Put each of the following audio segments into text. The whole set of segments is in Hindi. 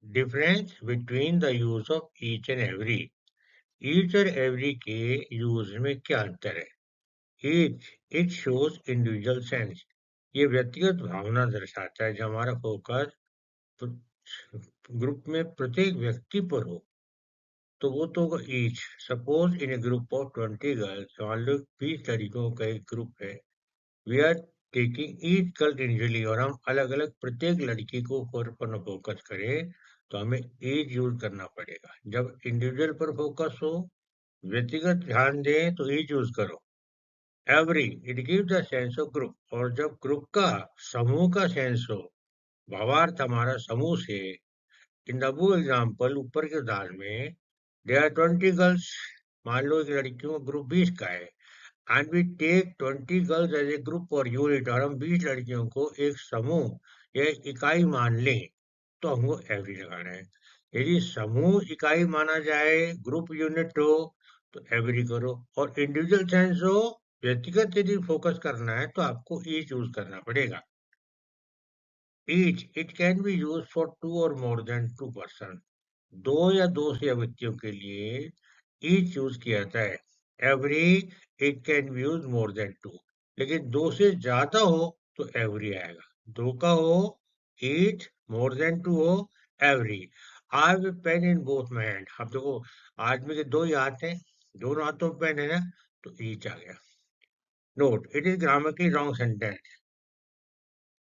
Difference between the use of each and every. Each और एवरी के यूज में क्या अंतर है? Each, it shows individual sense. ये व्यक्तिगत भावना दर्शाता है। जब हमारा फोकस ग्रुप में प्रत्येक व्यक्ति पर हो तो वो तो होगा each. Suppose in a group of 20 girls, मान लो 20 लड़कियों का एक ग्रुप है। We are taking each girl individually, और हम अलग अलग प्रत्येक लड़की को पर फोकस करें तो हमें ईच यूज करना पड़ेगा। जब इंडिविजुअल पर फोकस हो, व्यक्तिगत ध्यान दें तो ईच यूज करो। Every, it gives the sense of group, और जब ग्रुप का, समूह का सेंस हो, भावार्थ हमारा समूह से। इन द अबव एग्जाम्पल, ऊपर के उदाहरण में, देयर आर 20 गर्ल्स, मान लो एक लड़कियों का ग्रुप 20 का है, and we take 20 girls as a group और यूनिट, और हम 20 लड़कियों को एक समूह या एक इकाई मान लें तो हमको एवरी लगाना है। यदि समूह इकाई माना जाए, ग्रुप यूनिट हो, तो एवरी करो। और इंडिविजुअल सेंस हो, व्यक्तिगत यदि फोकस करना है तो आपको ईच यूज करना पड़ेगा। Each, it can be use for two और मोर देन टू पर्सन। दो या दो से अधिक व्यक्तियों के लिए ईच यूज किया जाता है। Every, it can be use more than two. लेकिन दो से ज्यादा हो तो एवरी आएगा। दो का हो ईच, मोर देन टू हो every. I have a pen in both my hand. अब देखो, आदमी के दो ही हाथ हैं, दोनों हाथों में पेन है ना, तो ईच आ गया। Note, it is grammatically wrong sentence.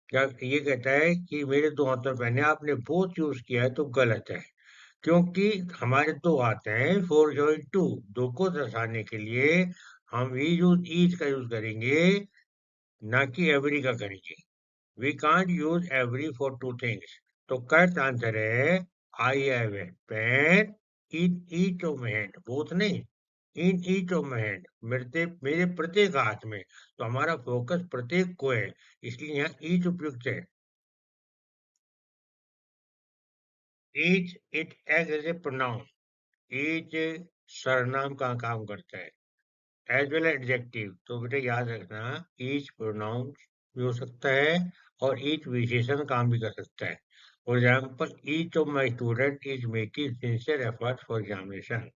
क्या ये कहता है कि मेरे दो हाथों में पेन है, आपने बोथ यूज किया है तो गलत है। क्योंकि हमारे दो हाथ हैं, फोर जॉइंट टू, दो को दर्शाने के लिए हम यूज ईच का यूज करेंगे, ना कि एवरी का करेंगे। We can't use every for two things. तो करेक्ट आंसर है, I have a pen in each of my hand. Both नहीं, in each of my hand, मेरे प्रत्येक हाथ में। तो हमारा फोकस प्रत्येक को है, इसलिए यहाँ ईच उपयुक्त है। Each, it as a pronoun. Each सर्वनाम का काम करता है एज वेल एडजेक्टिव। तो बेटा याद रखना, ईच प्रोनाउन भी हो सकता है और ईच विशेषण काम भी कर सकता है। For example, each of my student is making sincere effort for examination.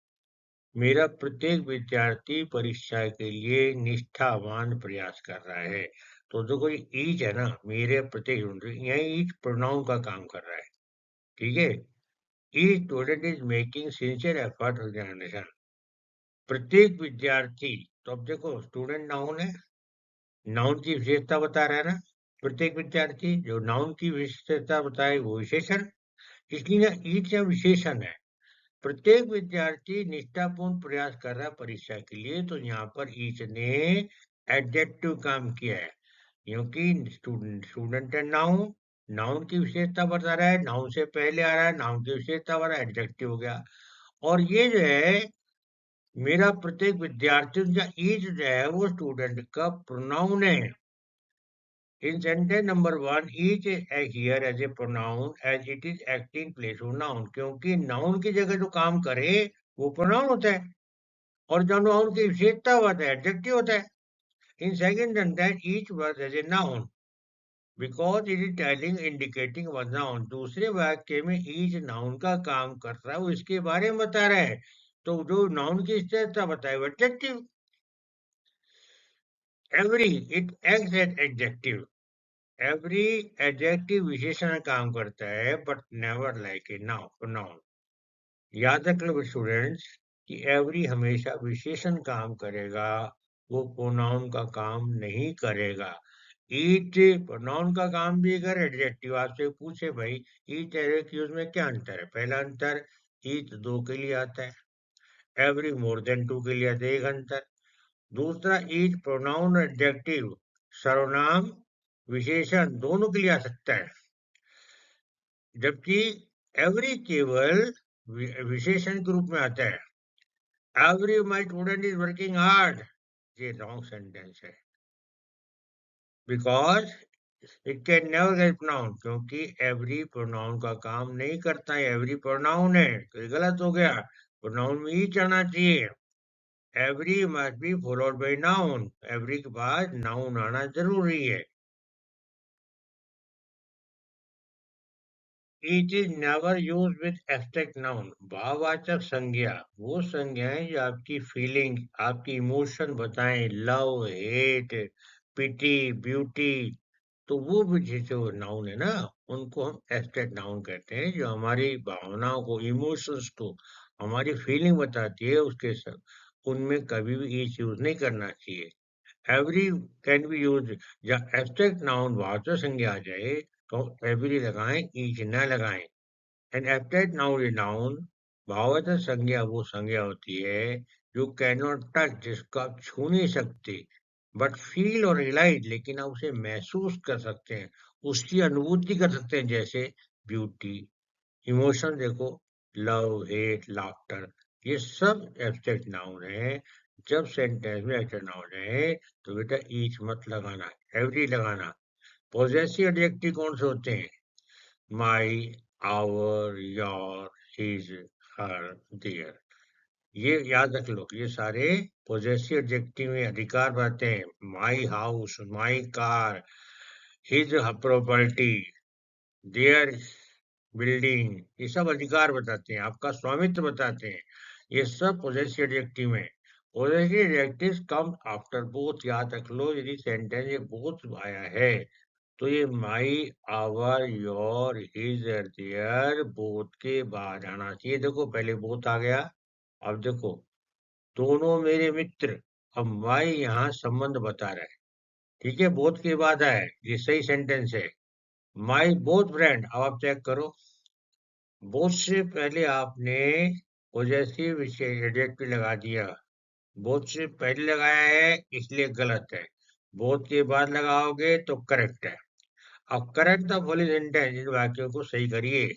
मेरा प्रत्येक विद्यार्थी परीक्षा के लिए निष्ठावान प्रयास कर रहा है। तो देखो, ये ईच है ना, मेरे प्रत्येक, यही ईच प्रोनाउन का काम कर रहा है। ठीक है। Each student is making sincere effort for examination. प्रत्येक विद्यार्थी, तो अब देखो स्टूडेंट नाउन है, नाउन की विशेषता बता रहा है ना। प्रत्येक विद्यार्थी, जो नाउन की विशेषता बताए वो विशेषण, इसलिए ना ईच या विशेषण है। प्रत्येक विद्यार्थी निष्ठापूर्ण प्रयास कर रहा है परीक्षा के लिए, तो यहाँ पर ईच ने एडजेक्टिव काम किया है। क्योंकि स्टूडेंट है नाउन, नाउन की विशेषता बता रहा है, नाउन से पहले आ रहा है, नाउन की विशेषता बता रहा है, एडजेक्टिव हो गया। और ये जो है, मेरा प्रत्येक विद्यार्थी का ईच जो है वो स्टूडेंट का प्रोनाउन है। In sentence number one, each here as a pronoun as it is acting place of noun. क्योंकि नाउन की जगह जो काम करे वो प्रोनाउन होता है, और जो नाउन की विशेषता होता है एडजेक्टिव होता है। In second sentence, each word as a noun because it is telling indicating one noun. दूसरे वाक्य में ईच नाउन का काम कर रहा है, वो इसके बारे में बता रहा है। तो जो नाउन की विशेषता बताए वो adjective. Every, it acts as adjective. Every adjective विशेषण का काम करता है, but never like a noun. याद रख लो स्टूडेंट्स कि एवरी हमेशा विशेषण काम करेगा, वो प्रोनाउन का काम नहीं करेगा। ईच प्रोनाउन का काम भी अगर एडजेक्टिव आपसे पूछे भाई ईच एडजेक्टिव में क्या अंतर है, पहला अंतर, ईच दो के लिए आता है, एवरी मोर देन टू के लिए आता है, एक अंतर। दूसरा, ईच प्रोनाउन एडजेक्टिव, सर्वनाम विशेषण दोनों के लिए आ सकता है, जबकि एवरी केवल विशेषण के रूप में आता है। Every my student is working hard, ये रॉन्ग सेंटेंस है। Because it can never get pronoun, क्योंकि एवरी प्रोनाउन का काम नहीं करता है, एवरी प्रोनाउन है तो ये गलत हो गया। प्रोनाउन में ही आना चाहिए। Every must be followed by noun, every के बाद नाउन आना जरूरी है। It is never use with abstract noun. भाववाचक संज्ञा वो संज्ञाएं जो आपकी फीलिंग, आपकी इमोशन बताएं, लव, हेट, पिटी, ब्यूटी। तो वो भी जो नाउन है ना, उनको हम एब्स्ट्रैक्ट नाउन कहते हैं, जो हमारी भावनाओं को, इमोशंस को, हमारी फीलिंग बताती है उसके सब। उनमें कभी भी ईच यूज नहीं करना चाहिए। Every can be use. जब एब्स्ट्रैक्ट नाउन वाचक संज्ञा आ जाए तो एवरी लगाएं, ईच न लगाएं। An abstract noun is noun. भाववाचक संज्ञा वो संज्ञा होती है जो कैन नॉट टच, जिसको आप छू नहीं सकते, बट फील और रियलाइज, लेकिन आप उसे महसूस कर सकते हैं, उसकी अनुभूति कर सकते हैं, जैसे ब्यूटी। इमोशन देखो, लव, हेट, लाफ्टर, ये सब एब्स्ट्रैक्ट नाउन है। जब सेंटेंस में एब्स्ट्रैक्ट नाउन है तो बेटा ईच मत लगाना, एवरी लगाना। पॉजेसिव एडजेक्टिव कौन से होते हैं? My, our, your, his, her, their. ये याद रख लो, ये सारे पॉजेसिव एडजेक्टिव में अधिकार बताते हैं। My house, my car, his property, their building, ये सब अधिकार बताते हैं, आपका स्वामित्व बताते हैं। ये सब पॉजेसिव एडजेक्टिव है। Possessive adjectives come after both, याद रख लो, यदि सेंटेंस में बोथ आया है तो ये माई, आवर, योर, हिज और देयर बोथ के बाद आना चाहिए। देखो पहले बोथ आ गया, अब देखो दोनों मेरे मित्र। अब माई यहाँ संबंध बता रहा है, ठीक है, बोथ के बाद आया है, ये सही सेंटेंस है। माई बोथ फ्रेंड, अब आप चेक करो, बोथ से पहले आपने पॉजेसिव एडजेक्टिव लगा दिया। बोथ से पहले लगाया है इसलिए गलत है, बोथ के बाद लगाओगे तो करेक्ट है। अब करेक्ट द फॉलोइंग सेंटेंस, इन वाक्यों को सही करिए।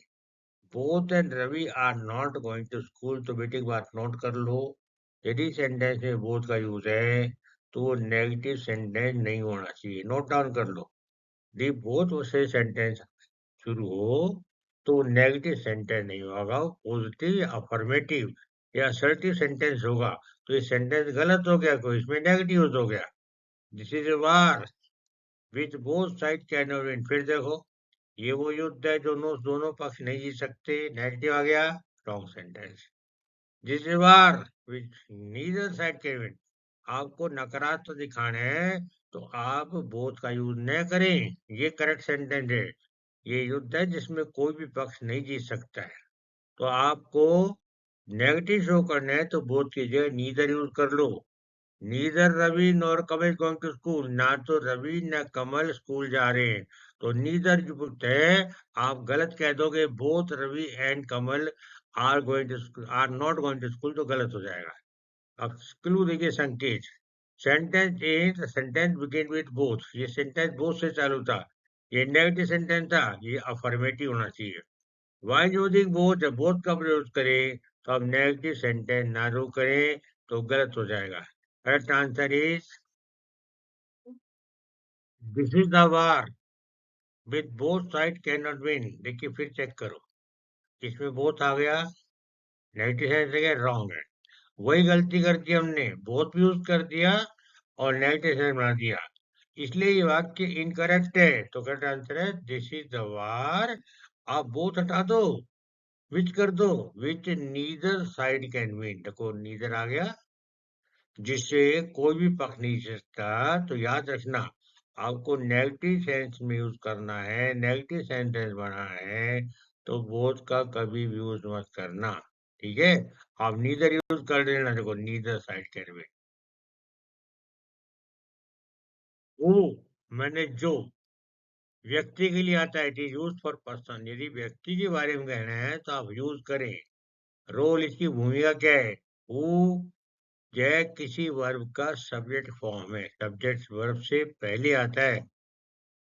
Both and Ravi are not going to school, तो बेटे की बात नोट कर लो। यदि सेंटेंस में बोथ का यूज है तो वो नेगेटिव सेंटेंस नहीं होना चाहिए, नोट डाउन कर लो। दी बोथ से सेंटेंस शुरू हो तो नेगेटिव सेंटेंस नहीं होगा, पॉजिटिव या अफर्मेटिव या असर्टिव सेंटेंस होगा। तो ये सेंटेंस गलत हो गया, कोई इसमें नेगेटिव यूज हो गया। This is a war which both side can not win. फिर देखो, ये वो युद्ध है जो दोनों पक्ष नहीं जीत सकते, नेगेटिव आ गया, wrong sentence. This is war which neither side can win. आपको नकारात्मक दिखाना है तो आप बोथ का यूज न करें, ये करेक्ट सेंटेंस है। ये युद्ध है जिसमें कोई भी पक्ष नहीं जीत सकता है। तो आपको नेगेटिव शो करना है तो बोथ की जगह नीदर यूज कर लो। Neither Ravi nor Kamal going to school, ना तो रवि न कमल स्कूल जा रहे हैं। तो नीदर जो युक्त है, आप गलत कह दोगे both Ravi and Kamal are going to school, are not going to school, तो गलत हो जाएगा। अब क्लू देखिए, संकेत। Sentence A, sentence begin with both, ये सेंटेंस बोथ से चालू था, ये नेगेटिव सेंटेंस था, ये अफर्मेटिव होना चाहिए। वाइज यूजिंग बोथ, जब बोथ का प्रयोग करें तो अब नेगेटिव सेंटेंस ना रो करें तो गलत हो जाएगा। Correct answer is this is the war with both side can not win. देखिए फिर चेक करो, इसमें बोथ आ गया, नेगेटिव सेंस है, रॉन्ग है। वही गलती कर दी हमने, बोथ भी यूज कर दिया और नेगेटिव सेंस बना दिया, इसलिए ये वाक्य इनकरेक्ट है। तो करेक्ट आंसर है दिस इज द वार। आप बोथ हटा दो, विच कर दो, विच नीदर साइड कैन विन। देखो नीदर आ गया, जिससे कोई भी पक्ष नहीं जीत सकता। तो याद रखना, आपको नेगेटिव सेंस में यूज करना है, नेगेटिव सेंटेंस बनाना है, तो बोथ का कभी भी यूज मत करना, ठीक है। आप नीदर यूज कर देना, देखो नीदर साइड कैन विन। वो, मैंने जो, व्यक्ति के लिए आता है, it is use for person. यदि व्यक्ति के बारे में कहना है तो आप यूज करें। रोल, इसकी भूमिका क्या है? हु, यह किसी वर्ब का सब्जेक्ट फॉर्म है, सब्जेक्ट वर्ब से पहले आता है।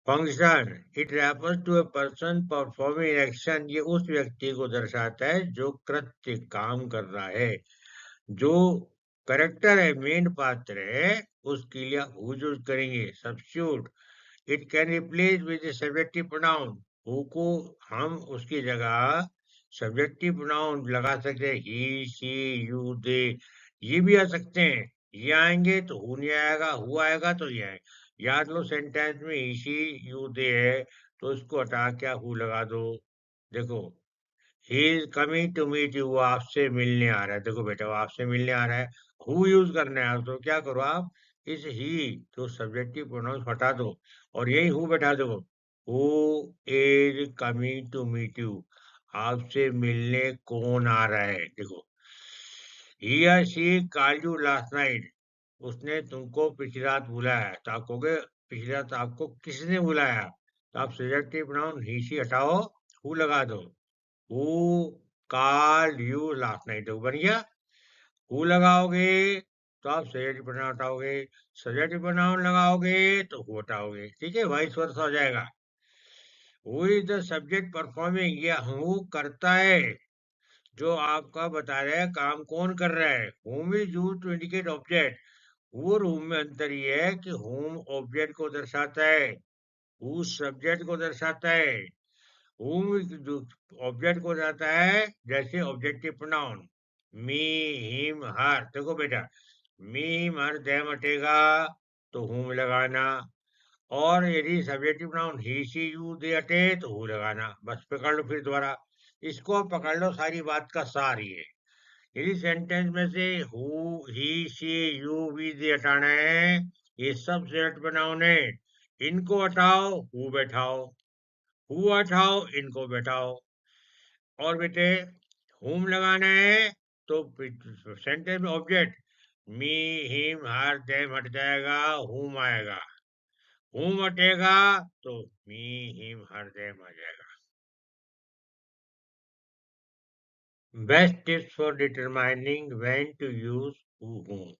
Function, it refers to a person performing action, ये उस व्यक्ति को दर्शाता है जो कृत्य, काम कर रहा है। जो करेक्टर है, मेन पात्र है, उसके लिए हु यूज करेंगे। Substitute, it can replace with subjective pronoun, who co हम उसकी जगह सब्जेक्टिव प्रोनाउन लगा सकते हैं, ही, शी, यू, दे, ये भी आ सकते हैं। ये आएंगे तो हु नहीं आएगा, हु आएगा तो ये आएगा। याद लो, सेंटेंस में ही, शी, यू, दे है तो इसको हटा क्या हु लगा दो। देखो, he is coming to meet you, वो आपसे मिलने आ रहा है। देखो बेटा, वो आपसे मिलने आ रहा है। हु यूज करना है, तो क्या करो आप, इस ही जो सब्जेक्टिव प्रोनाउंस हटा दो और यही हु बैठा दो। Who is coming to meet you, आपसे मिलने कौन आ रहा है। देखो, ही या she called you last night, उसने तुमको पिछली रात बुलाया। तो आप कहोगे पिछली रात आपको किसने बुलाया, तो आप सब्जेक्टिव प्रोनाउन ही शी हटाओ, हु लगा दो। Who called you last night, तो बन गया। हु लगाओगे तो आप सब्जेक्टिव प्रोनाउन हटाओगे, सब्जेक्टिव प्रोनाउन लगाओगे तो हु हटाओगे। ठीक है, वाइस वर्सा हो जाएगा। Who is the subject performing, या हु करता है, जो आपका बता रहा है काम कौन कर रहा है। whom is used to indicate object, वो रूम में अंतर ये है कि whom ऑब्जेक्ट को दर्शाता है, who सब्जेक्ट को दर्शाता है, whom जो ऑब्जेक्ट को दर्शाता है, जैसे ऑब्जेक्टिव प्रोनाउन मी, हिम, हर। देखो बेटा, मी, हिम, हर, देम हटेगा तो whom लगाना, और यदि subjective pronoun he, she, you, they हटे तो हु लगाना। बस पकड़ लो फिर दोबारा, इसको अब पकड़ लो, सारी बात का सार ये। यदि सेंटेंस में से who, he, she, you, we, they हटाना है, ये सब सेट प्रोनाउन है, इनको हटाओ, हु बैठाओ, हु हटाओ, इनको बैठाओ। और बेटे, हुम लगाना है तो सेंटेंस में ऑब्जेक्ट मी, हिम, हर, देम हट जाएगा, हुम आएगा। हुम हटेगा तो मी, हिम, हर, देम आ जाएगा। Best tips for determining when to use who, whom।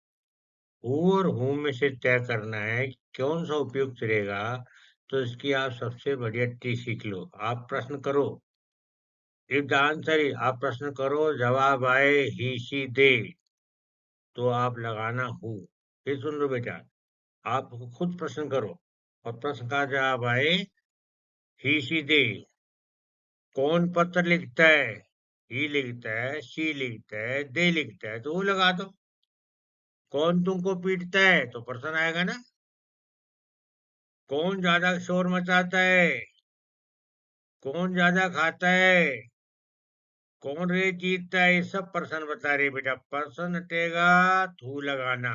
Who और whom में से तय करना है कि कौन सा उपयुक्त रहेगा, तो इसकी आप सबसे बढ़िया ट्रिक सीख लो। आप प्रश्न करो, इफ द आंसर इज, आप प्रश्न करो, जवाब आए ही, शी, दे, तो आप लगाना हु। फिर सुन लो बेटा, आप खुद प्रश्न करो और प्रश्न का जवाब आए ही, शी, दे, कौन पत्र लिखता है, ही लिखता है, शी लिखता है, दे लिखता है, तो वो लगा दो। कौन तुमको पीटता है, तो प्रश्न आएगा ना। कौन ज्यादा शोर मचाता है, कौन ज्यादा खाता है, कौन रेस जीतता है, ये सब पर्सन बता रहे बेटा। पर्सन हटेगा थू लगाना।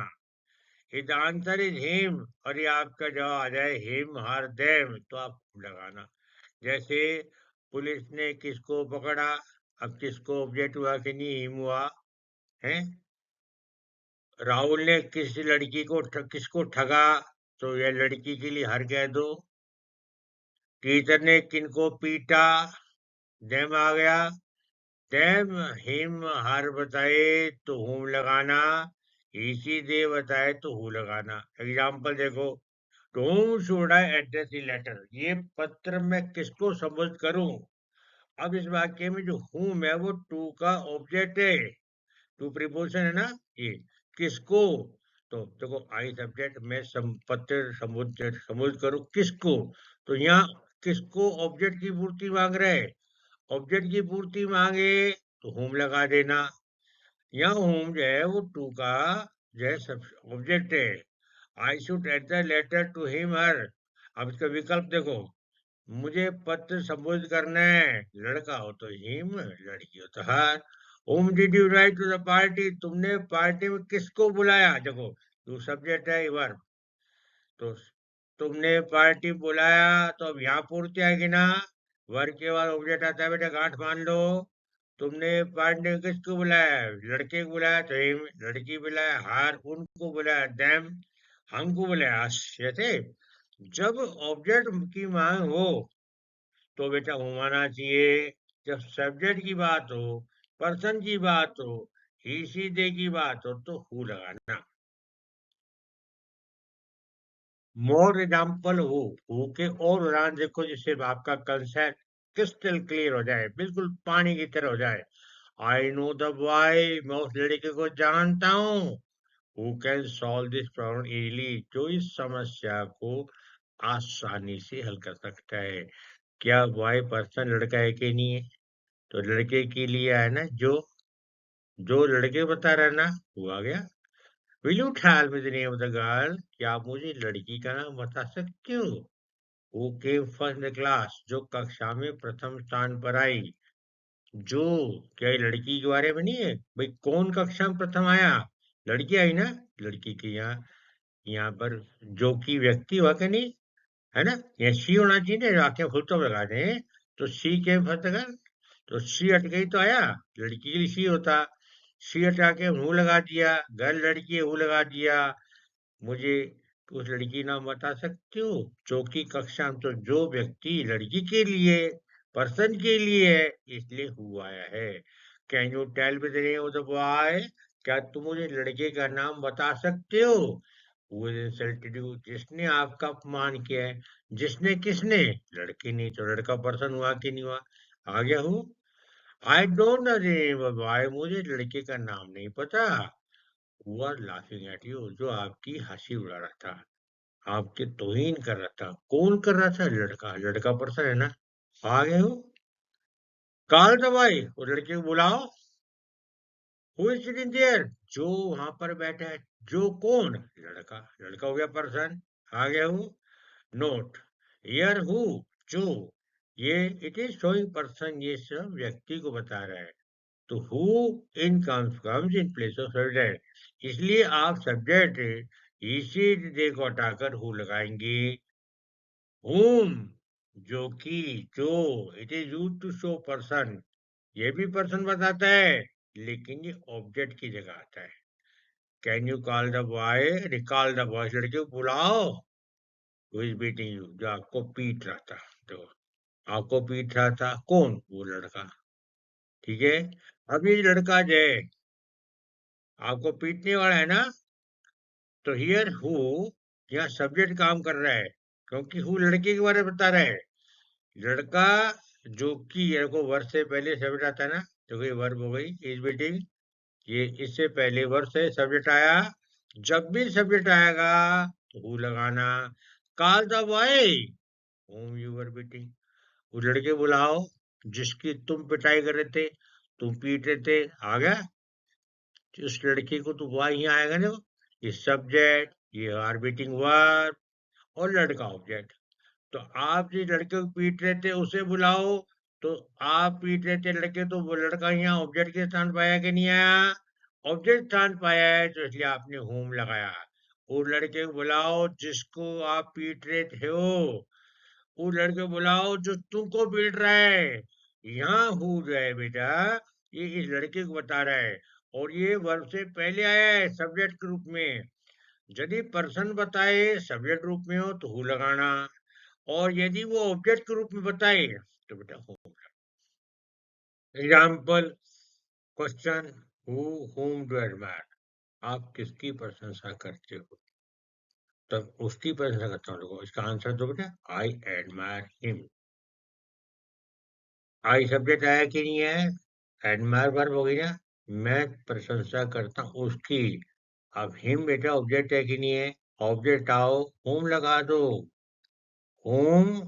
इज आंसर इज हिम, और ये आपका जवाब आ जाए हिम, हर, देम, तो आप लगाना। जैसे पुलिस ने किसको पकड़ा, अब किसको ऑब्जेक्ट हुआ कि नहीं, हिम हुआ है। राहुल ने किस लड़की को किसको ठगा, तो यह लड़की के लिए हर कह दो। टीचर ने किनको पीटा, देम आ गया। देम, हिम, हर बताए तो हुम लगाना, इसी दे बताए तो हु लगाना। एग्जाम्पल देखो, to whom should I address the letter, ये पत्र में किसको संबोधित करूं। अब इस वाक्य में जो हुम है वो टू का ऑब्जेक्ट है, टू प्रीपोजिशन है ना ये। किसको, तो देखो आई सब्जेक्ट में पत्र संबोधित संबोधित करूं किसको, तो यहाँ किसको ऑब्जेक्ट की पूर्ति मांग रहे, ऑब्जेक्ट की पूर्ति मांगे तो होम लगा देना। यहाँ होम जो है वो टू का जो है ऑब्जेक्ट है। I should ate the letter to him, her. अब इसका विकल्प देखो, मुझे पत्र संबोधित करना है, लड़का हो तो हिम, लड़की हो तो her. Whom did you write to the party, तुमने पार्टी में किसको बुलाया, देखो टू सब्जेक्ट है, वर्ब। तो तुमने पार्टी बुलाया, तो अब यहाँ पूर्ति आएगी ना, वर्ग के बाद ऑब्जेक्ट आता है बेटा, गांठ मान लो। तुमने पार्टी में किसको बुलाया, लड़के को बुलाया तो हिम, लड़की बुलाया हार, उनको बुलाया देम, हमको बुलाया us। जैसे जब ऑब्जेक्ट की मांग हो तो बेटा हूं आना चाहिए। जब सब्जेक्ट की बात हो, पर्सन की बात हो, ही, शी, दे की बात हो, तो हु लगाना। मोर एग्जाम्पल हु के और उदाहरण देखो, जिससे आपका कंसेप्ट क्रिस्टल क्लियर हो जाए, बिल्कुल पानी की तरह हो जाए। आई नो द बॉय, मैं उस लड़के को जानता हूँ। Who can solve this problem easily, जो इस समस्या को आसानी से हल कर सकता है। क्या बॉय पर्सन लड़का है कि नहीं है, तो लड़के के लिए है ना, जो लड़के को बता रहा है ना, वो आ गया। Will you tell me the name of the girl, क्या आप मुझे लड़की का नाम बता सकते हो। Who came first in class, जो कक्षा में प्रथम स्थान पर आई। जो, क्या ये लड़की के बारे में नहीं है भाई? कौन कक्षा में प्रथम आया? लड़की आई ना। लड़की के यहाँ, यहाँ पर जो की व्यक्ति हुआ कि नहीं, है ना? यहाँ सी होना चाहिए ना, आंखें फुल तो लगा दें। तो सी के फर्स्ट, तो सी हट गई तो आया, लड़की के लिए सी होता। सी हटा के हूँ लगा दिया, गर्ल लड़की है, हूँ लगा दिया। मुझे उस लड़की का नाम बता सकते हो? जो कि कक्षा में, तो जो व्यक्ति लड़की के लिए, पर्सन के लिए है, इसलिए हु आया है। Can you tell me the name of the boy? क्या तुम मुझे लड़के का नाम बता सकते हो? Who insulted you? जिसने आपका अपमान किया है। जिसने, किसने? लड़के ने। तो लड़का पर्सन हुआ कि नहीं हुआ? आ गया हूँ। I don't know the name of boy, मुझे लड़के का नाम नहीं पता। Who are laughing at you? जो आपकी हंसी उड़ा रहा था, आपके तौहीन कर रहा था। कौन कर रहा था? लड़का। लड़का पर्सन है ना। आ गए हो। कॉल द बॉय, वो लड़के को बुलाओ। Who is sitting there? जो वहां पर बैठा है। जो कौन? लड़का। लड़का हो गया पर्सन। आ गया हूँ। नोट, हियर हु, जो, ये इट इज शोइंग पर्सन, ये सब व्यक्ति को बता रहा है। तो who in comes in place of subject, इसलिए आप सब्जेक्ट इसी दे को हटाकर हु लगाएंगे। whom, जो कि, जो, it is use to show person, ये भी पर्सन बताता है, लेकिन ये ऑब्जेक्ट की जगह आता है। Can you call the boy? Recall the boy, लड़के को बुलाओ। Who is beating you? जो आपको पीट रहा था। तो आपको पीट रहा था कौन? वो लड़का। ठीक है। अब ये लड़का जो है, आपको पीटने वाला है ना। तो हियर हु, यहाँ सब्जेक्ट काम कर रहा है, क्योंकि हु लड़के के बारे में बता रहा है। लड़का, जो कि, ये को वर्ष से पहले सब्जेक्ट आता है ना। तो ये वर्ब हो गई, इज बीटिंग। ये इससे पहले वर्ष से सब्जेक्ट आया। जब भी सब्जेक्ट आएगा तो हु लगाना। Call the boy whom you were beating, उस लड़के को बुलाओ जिसकी तुम पिटाई कर रहे थे, तुम पीट रहे थे। आ गया। उस लड़के को तो बॉय ही आएगा ना। ये सब्जेक्ट, ये आर बीटिंग वर्ब, और लड़का ऑब्जेक्ट। तो आप जिस लड़के को पीट रहे थे उसे बुलाओ। तो आप पीट रहे थे लड़के, तो वो लड़का यहाँ ऑब्जेक्ट के स्थान पाया कि नहीं आया? ऑब्जेक्ट स्थान पाया है, तो इसलिए आपने होम लगाया। उस लड़के को बुलाओ जिसको आप पीट रहे थे हो। उस लड़के को बुलाओ जो तुमको पीट रहा है। यहाँ हु जो है बेटा, ये इस लड़के को बता रहा है। और ये वर्ब से पहले आया है सब्जेक्ट के रूप में। यदि पर्सन बताए सब्जेक्ट रूप में हो तो हु लगाना, और यदि वो ऑब्जेक्ट के रूप में बताए तो बेटा हो। Example, question, who whom do you admire? आप किसकी प्रशंसा करते हो? तब उसकी प्रशंसा करता हूँ। देखो इसका आंसर दो बेटा, I admire him. I subject आया कि नहीं है? एडमायर वर्ब हो गई ना। मैं प्रशंसा करता हूँ उसकी। अब हिम बेटा ऑब्जेक्ट है कि नहीं है? ऑब्जेक्ट आओ, होम लगा दो। Home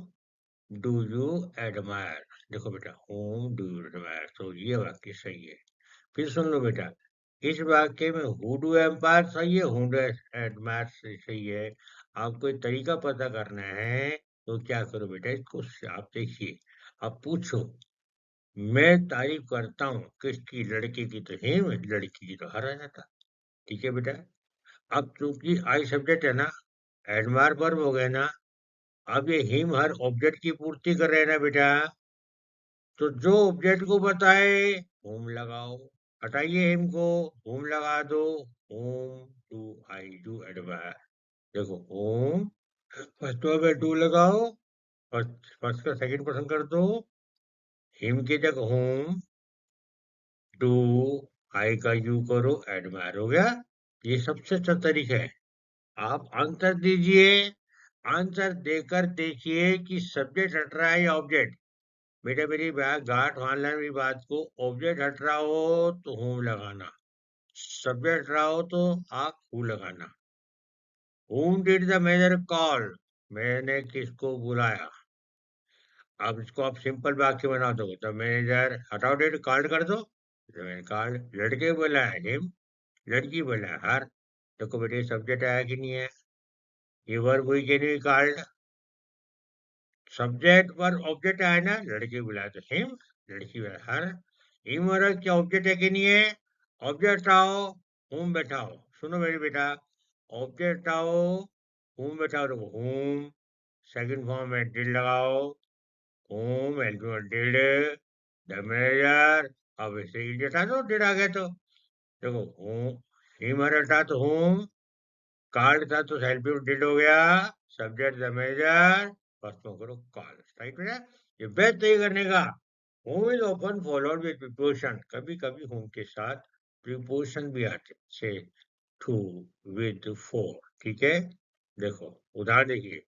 do you admire? देखो बेटा, होम डू यू एडमायर, तो ये वाक्य सही है। फिर सुन लो बेटा, इस वाक्य में हु डू एम्पायर सही है, हु डू एडमायर सही है। आपको एक तरीका पता करना है, तो क्या करो बेटा, इसको आप देखिए, आप पूछो, मैं तारीफ करता हूँ किसकी? लड़के की। तो हिम, लड़की की तो हर आ जाता। ठीक है बेटा। अब चूंकि आई सब्जेक्ट है ना, एडमायर वर्ब हो गए ना। अब ये हिम हर ऑब्जेक्ट की पूर्ति कर रहे हैं ना बेटा। तो जो ऑब्जेक्ट को बताए होम लगाओ। हटाइए हिम को, होम लगा दो। Whom to I do admire. देखो होम, फर्स्ट में टू लगाओ, फर्स्ट फर्स्ट का सेकंड पर्सन कर दो। हिम की जगह होम, टू आई का यू करो, एडमायर हो गया। ये सबसे अच्छा तरीका है। आप आंसर दीजिए। आंसर देकर देखिए कि सब्जेक्ट हट रहा है या ऑब्जेक्ट। बेटा मेरी बात गांठ मारना, मेरी बात को, ऑब्जेक्ट हट रहा हो तो होम लगाना, सब्जेक्ट हट रहा हो तो आप हु लगाना। Whom did the manager call? मैंने किसको बुलाया? अब इसको आप सिंपल वाक्य बना दो। द मैनेजर, हटाओ डेट, कॉल्ड कर दो। द मैन कॉल्ड, लड़के बोला है हिम, लड़की बोला है हर। देखो बेटे सब्जेक्ट आया कि नहीं है? ये वर्ब हुई कि नहीं कॉल्ड? सब्जेक्ट पर ऑब्जेक्ट आया ना, लड़के बुलाए तो हिम, लड़की बुलाए हर। हिम और हर क्या ऑब्जेक्ट है कि नहीं है? ऑब्जेक्ट आओ, हूम बैठाओ। सुनो मेरी बेटा, ऑब्जेक्ट आओ, हूम बैठाओ, देखो हूम, सेकंड फॉर्म में डिड लगाओ, whom help you did, the manager. अब इसे इडियट था तो डिड आ गया तो देखो हूम, हिम और हर था तो हूम, कार्ड था तो हेल्प यू डिड हो गया, सब्जेक्ट द मेजर, फर्स्ट में करो कॉल। राइट बेटा, ये बेस्ट तय करने का। Home is often followed with preposition, कभी कभी होम के साथ प्रीपोजिशन भी आते, से टू, विद, फॉर। ठीक है, देखो उदाहरण देखिए,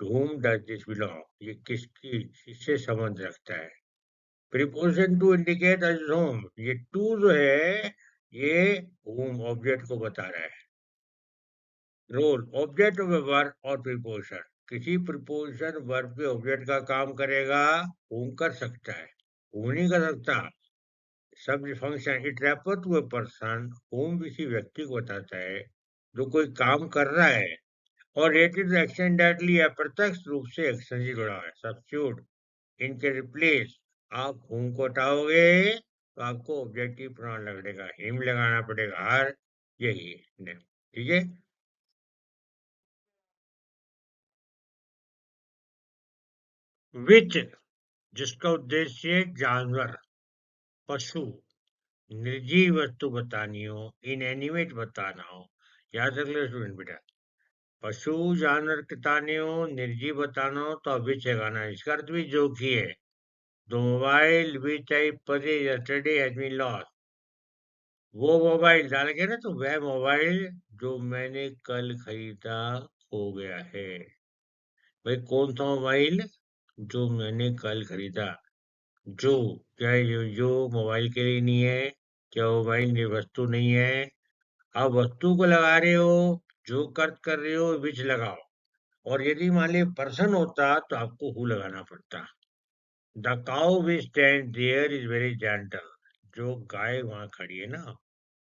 to whom does this belong, ये किसकी किससे संबंध रखता है? Preposition to indicate as whom, ये टू जो है ये होम ऑब्जेक्ट को बता रहा है। Role object of a verb और प्रीपोजिशन, किसी प्रीपोजिशन वर्ब के ऑब्जेक्ट का काम करेगा, होम कर सकता है, होम नहीं कर सकता। सब function it refer to a person, whom किसी व्यक्ति को बताता है जो कोई काम कर रहा है, और रेटेड एक्शन डायरेक्टली अप्रत्यक्ष रूप से एक्शन से जुड़ा है। सब्स्टिट्यूट, इनके रिप्लेस, आप होम को हटाओगे तो आपको ऑब्जेक्टिव प्रोनाउन लगेगा, हिम लगाना पड़ेगा हर, यही है। ठीक है, विच, जिसका उद्देश्य जानवर, पशु, निर्जीव वस्तु बतानी हो, इनएनिमेट बताना हो। याद रख लो स्टूडेंट बेटा, पशु जानवर बताने हो, निर्जीव बताना हो तो विच लगाना है। इसका अर्थ भी जो की है, the mobile which I purchase yesterday has been lost, वो मोबाइल डालेंगे ना तो वह मोबाइल जो मैंने कल खरीदा खो गया है। भाई कौन सा मोबाइल? जो मैंने कल खरीदा। जो, क्या जो मोबाइल के लिए नहीं है? क्या मोबाइल ये वस्तु नहीं है? आप वस्तु को लगा रहे हो, जो कर्त कर रहे हो विच लगाओ। और यदि मान लीजिए पर्सन होता तो आपको हु लगाना पड़ता। The cow which stand there is very gentle, जो गाय वहां खड़ी है ना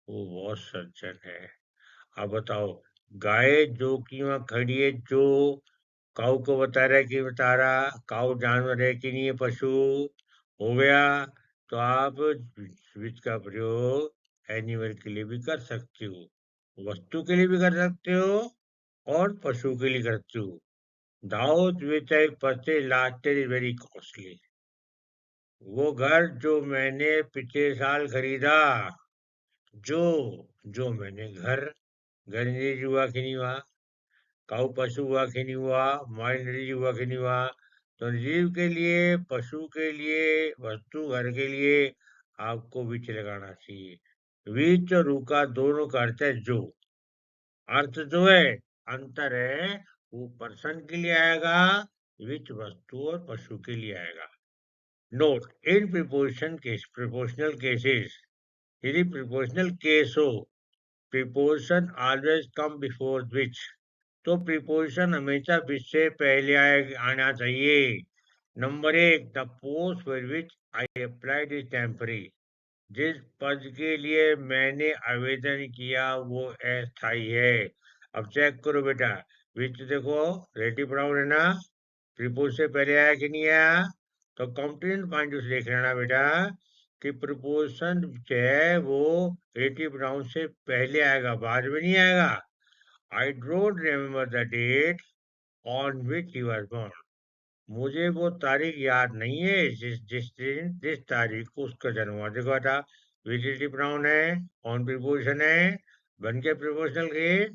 वो बहुत सज्जन है। आप बताओ, गाय जो कि वहां खड़ी है, जो काऊ को बता रहा है कि बता रहा, काऊ जानवर है कि नहीं है, पशु हो गया। तो आप विच का प्रयोग एनिमल के लिए भी कर सकते हो, वस्तु के लिए भी कर सकते हो, और पशु के लिए कर सकते हो। दाउद which I purchase last year is very costly, वो घर जो मैंने पिछले साल खरीदा। जो, जो मैंने घर, घर निर्जीव हुआ कि नहीं हुआ? काऊ पशु हुआ कि नहीं हुआ? मोबाइल निर्जीव हुआ कि नहीं हुआ? तो निर्जीव के लिए, पशु के लिए, वस्तु घर के लिए आपको विच लगाना चाहिए। विच और रू का दोनों का अर्थ है जो, अर्थ जो है अंतर है, वो पर्सन के लिए आएगा, विच वस्तु और पशु के लिए आएगा। नोट, इन प्रिपोजिशन केस, प्रिपोजिशनल केसेस, यदि प्रिपोजिशनल केस हो, preposition always come before which, तो प्रिपोजिशन हमेशा विच से पहले आना चाहिए। नंबर एक, the post for which I applied is temporary, जिस पद के लिए मैंने आवेदन किया वो अस्थायी है। अब चेक करो बेटा, विच देखो रेटिव प्रोनाउन है ना, प्रीपोज से पहले आया कि नहीं आया? तो कॉम्प्लीमेंट पॉइंट से देख लेना बेटा कि प्रीपोजिशन जो है वो रेटिव प्रोनाउन से पहले आएगा, बाद में नहीं आएगा। I don't remember the date on which he was born, मुझे वो तारीख याद नहीं है जिस जिस दिन जिस तारीख को उसका जन्म हुआ। देखो बेटा, विजिटिव प्रोनाउन है, ऑन प्रीपोजिशन है, बन के प्रीपोजिशनल के,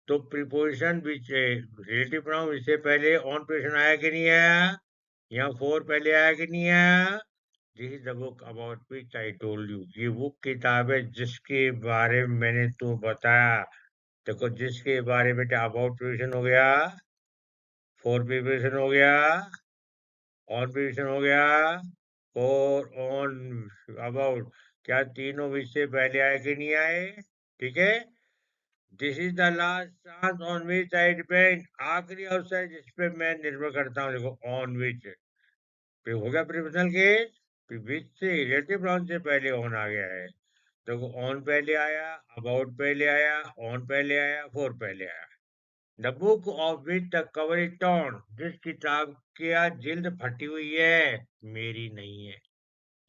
तो प्रीपोजिशन विच रिलेटिव प्रोनाउन इससे पहले ऑन प्रीपोजिशन आया कि नहीं आया? यहाँ फोर पहले आया कि नहीं आया? This is the book about which I told you, ये वो किताब है जिसके बारे में मैंने तुम्हें बताया। देखो जिसके बारे में अबाउट प्रीपोजिशन हो गया, फोर प्रीपोजिशन हो गया, ऑन प्रीपोजिशन हो गया, और ऑन, अबाउट, क्या तीनों विच से पहले आए कि नहीं आए? ठीक है, this is the last chance on which I depend, आखिरी अवसर जिस पे मैं निर्भर करता हूँ। देखो ऑन विच पे हो गया प्रीपोजिशनल केस, विच से रिलेटिव प्रोनाउन से पहले ऑन आ गया है। देखो ऑन पहले आया, अबाउट पहले आया, ऑन पहले आया, फोर पहले आया। The book of which the cover is torn, जिस किताब की आज जिल्द फटी हुई है, मेरी नहीं है।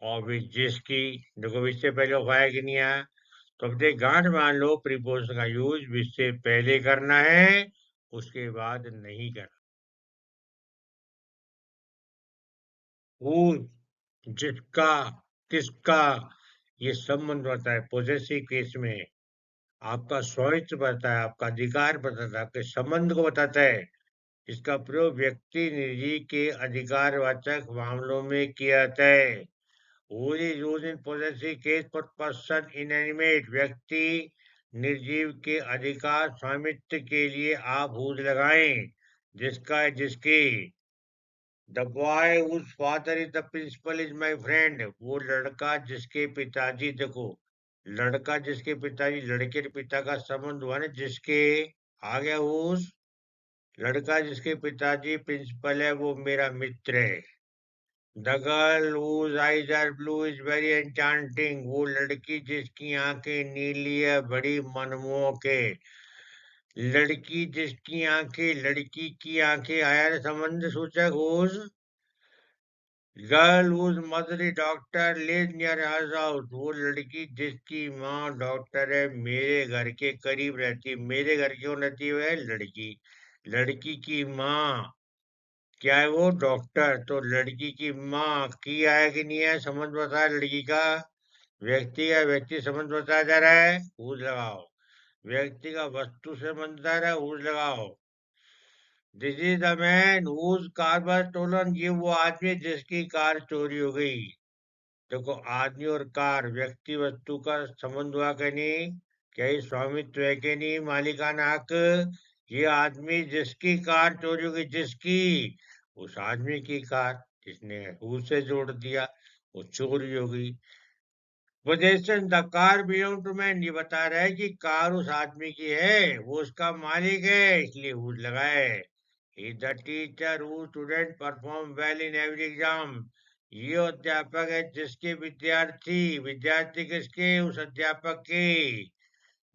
और विच जिसकी, देखो विच से पहले होगा है कि नहीं आया, तो अब देख गांठ मान लो प्रीपोजिशन का यूज विच से पहले करना है, उसके बाद नहीं करना। Whose, जिसका, किसका, ये संबंध होता है पोजेसिव केस में। आपका स्वामित्व बताता है, आपका अधिकार बताता है, आपके संबंध को बताता है। इसका प्रयोग व्यक्ति निजी के अधिकारवाचक मामलों में किया जाता है। Whose is used in possessive case for person inanimate, व्यक्ति निर्जीव के अधिकार स्वामित्व के लिए आप whose लगाएं। जिसका है जिसकी। The boy whose father is the principal is my friend, वो लड़का जिसके पिताजी, देखो लड़का जिसके पिताजी, लड़के के पिता का संबंध हुआ ना जिसके, आ गया whose। लड़का जिसके पिताजी प्रिंसिपल है वो मेरा मित्र है। The girl whose eyes are blue is very enchanting, वो लड़की जिसकी आंखें नीली है बड़ी मनमोहक है। लड़की जिसकी आंखें, लड़की की आंखें, आया ना संबंध सूचक whose। Girl whose mother is doctor lives near her house, वो लड़की जिसकी माँ डॉक्टर है मेरे घर के करीब रहती है। मेरे घर की कौन रहती है? लड़की। लड़की की माँ क्या है? वो डॉक्टर। तो लड़की की माँ की आया कि नहीं है, समझ बता लड़की का। व्यक्ति का व्यक्ति संबंध बताया जा रहा है, ऊज लगाओ। व्यक्ति का वस्तु से संबंध बता रहा है, ऊज लगाओ। This is the man whose car was stolen, ये वो आदमी है जिसकी कार चोरी हो गई। देखो आदमी और कार, व्यक्ति वस्तु का संबंध हुआ कि नहीं, क्या ये स्वामित्व है कि नहीं, मालिकाना हक। ये आदमी जिसकी कार चोरी हो गई, जिसकी, उस आदमी की कार, जिसने उसे जोड़ दिया, वो चोरी हो गई। Possession the car belong to man, ये बता रहा है कि कार उस आदमी की है, वो उसका मालिक है, इसलिए हुज लगाए। He the teacher who student perform well in every exam, ये अध्यापक है जिसके विद्यार्थी, विद्यार्थी किसके, उस अध्यापक के,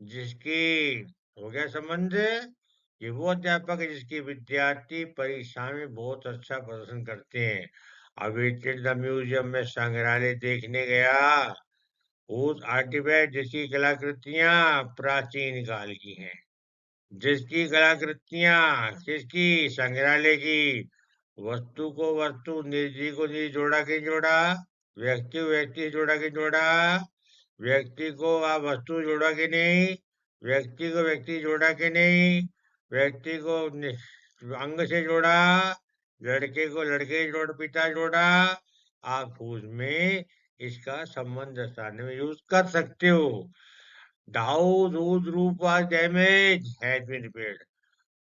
जिसकी, हो गया संबंध। ये वो अध्यापक है जिसके विद्यार्थी परीक्षा में बहुत अच्छा प्रदर्शन करते हैं। अवेटेड द म्यूजियम में संग्रहालय देखने गया, उस आर्टिफैक्ट जिसकी कलाकृतियां प्राचीन काल की हैं। जिसकी कलाकृतियां, किसकी, संग्रहालय की। वस्तु को वस्तु, निजी को निजी जोड़ा के जोड़ा, व्यक्ति को व्यक्ति जोड़ा के जोड़ा, व्यक्ति को आप वस्तु जोड़ा के नहीं, व्यक्ति को व्यक्ति जोड़ा के नहीं, व्यक्ति को अंग से जोड़ा, लड़के को लड़के जोड़ पिता जोड़ा। आप उसमें इसका संबंध दर्शाने में यूज कर सकते हो। The house whose roof was damaged has been repaired,